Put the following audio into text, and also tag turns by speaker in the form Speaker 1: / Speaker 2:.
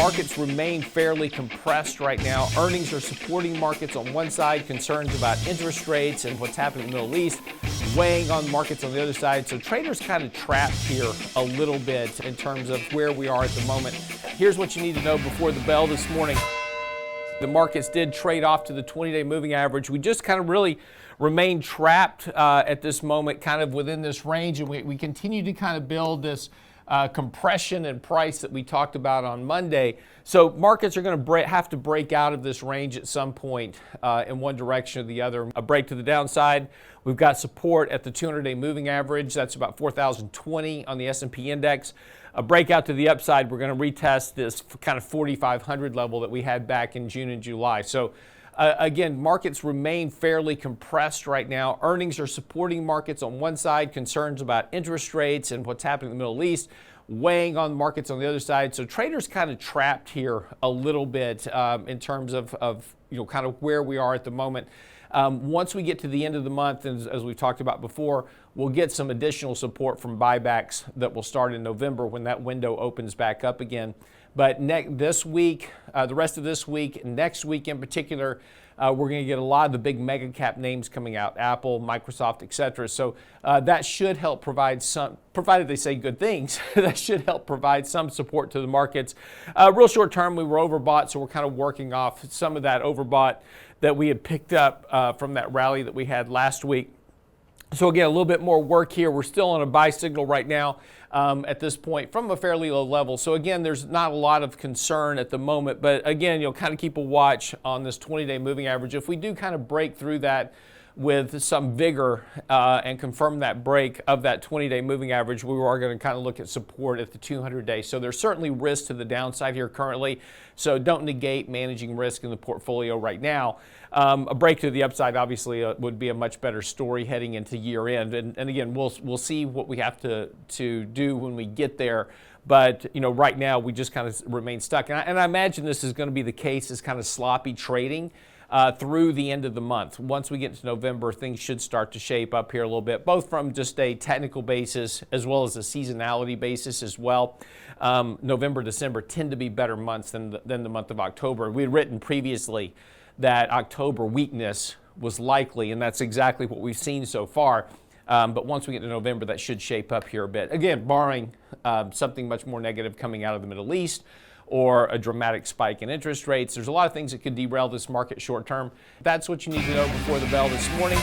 Speaker 1: Markets remain fairly compressed right now. Earnings are supporting markets on one side, concerns about interest rates and what's happening in the Middle East weighing on markets on the other side. So traders kind of trapped here a little bit in terms of where we are at the moment. Here's what you need to know before the bell this morning. The markets did trade off to the 20-day moving average. We just kind of really remain trapped at this moment, kind of within this range, and we continue to kind of build this compression and price that we talked about on Monday. So markets are going to have to break out of this range at some point in one direction or the other. A break to the downside. We've got support at the 200-day moving average. That's about 4,020 on the S&P index. A breakout to the upside, we're going to retest this kind of 4,500 level that we had back in June and July. So again, markets remain fairly compressed right now. Earnings are supporting markets on one side, concerns about interest rates and what's happening in the Middle East weighing on markets on the other side. So traders kind of trapped here a little bit in terms of kind of where we are at the moment. Once we get to the end of the month, and as we've talked about before, we'll get some additional support from buybacks that will start in November when that window opens back up again. But this week, the rest of this week, next week in particular, we're going to get a lot of the big mega cap names coming out, Apple, Microsoft, etc. So that should help provide some, provided they say good things, that should help provide some support to the markets. Real short term, we were overbought, so we're kind of working off some of that overbought that we had picked up from that rally that we had last week. So again, a little bit more work here. We're still on a buy signal right now at this point from a fairly low level. So again, there's not a lot of concern at the moment, but again, you'll kind of keep a watch on this 20-day moving average. If we do kind of break through that with some vigor and confirm that break of that 20-day moving average, we are going to kind of look at support at the 200-day. So there's certainly risk to the downside here currently. So don't negate managing risk in the portfolio right now. A break to the upside obviously would be a much better story heading into year end. And again, we'll see what we have to do when we get there. But right now we just kind of remain stuck. And I imagine this is going to be the case, is kind of sloppy trading through the end of the month. Once we get to November, things should start to shape up here a little bit, both from just a technical basis as well as a seasonality basis as well. November, December tend to be better months than the month of October. We had written previously that October weakness was likely, and that's exactly what we've seen so far. But once we get to November, that should shape up here a bit. Again, barring something much more negative coming out of the Middle East or a dramatic spike in interest rates. There's a lot of things that could derail this market short term. That's what you need to know before the bell this morning.